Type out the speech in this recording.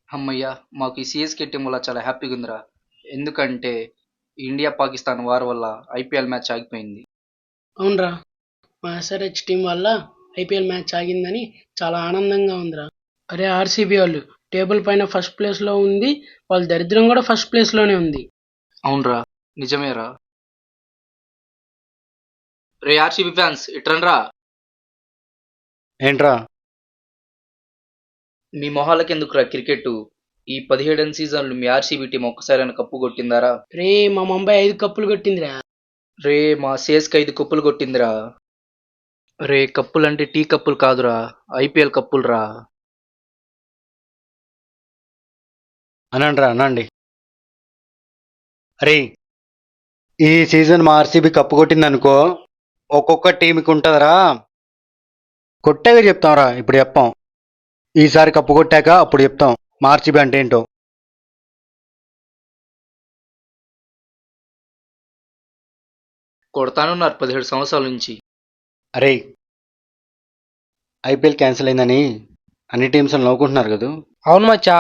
హమ్మయ్య! మాకు ఈ సీఎస్‌కే టీమ్ వల్ల చాలా హ్యాపీగా ఉందిరా. ఎందుకంటే ఇండియా పాకిస్తాన్ వార్ వల్ల ఐపీఎల్ మ్యాచ్ ఆగిపోయింది. అవునరా, మా ఎస్ఆర్హెచ్ టీం వల్ల ఐపీఎల్ మ్యాచ్ ఆగిందని చాలా ఆనందంగా ఉందిరా. అరే ఆర్సీబీ వాళ్ళు టేబుల్ పైన ఫస్ట్ ప్లేస్లో ఉంది, వాళ్ళ దరిద్రం కూడా ఫస్ట్ ప్లేస్లోనే ఉంది. అవునరా, నిజమేరా. రే ఆర్సీబీ ఫ్యాన్స్ ఇట్రండ్రా. ఏంట్రా? మీ మొహాలకెందుకురా క్రికెట్? ఈ 17 సీజన్లు మీ ఆర్సీబీ టీం ఒక్కసారైనా కప్పు కొట్టిందారా? రే మా ముంబై 5 కప్పులు కొట్టిందిరా. రే మా సిఎస్కే 5 కప్పులు కొట్టిందిరా. రే కప్పులంటే టీ కప్పులు కాదురా, ఐపీఎల్ కప్పులురా. అనండి. అరే, ఈ సీజన్ మా ఆర్సీబీ కప్పు కొట్టిందనుకో, ఒక్కొక్క టీంకి ఉంటుందిరా. కొట్టాక చెప్తాంరా, ఇప్పుడు చెప్పాం. ఈసారి కప్పు కొట్టాక అప్పుడు చెప్తాం మా ఆర్సీబీ అంటే ఏంటో. కొడతానున్నారు 17 సంవత్సరాల నుంచి. అరే, ఐపీఎల్ క్యాన్సిల్ అయిందని అన్ని టీమ్స్ నవ్వుకుంటున్నారు కదా. అవును మచ్చా,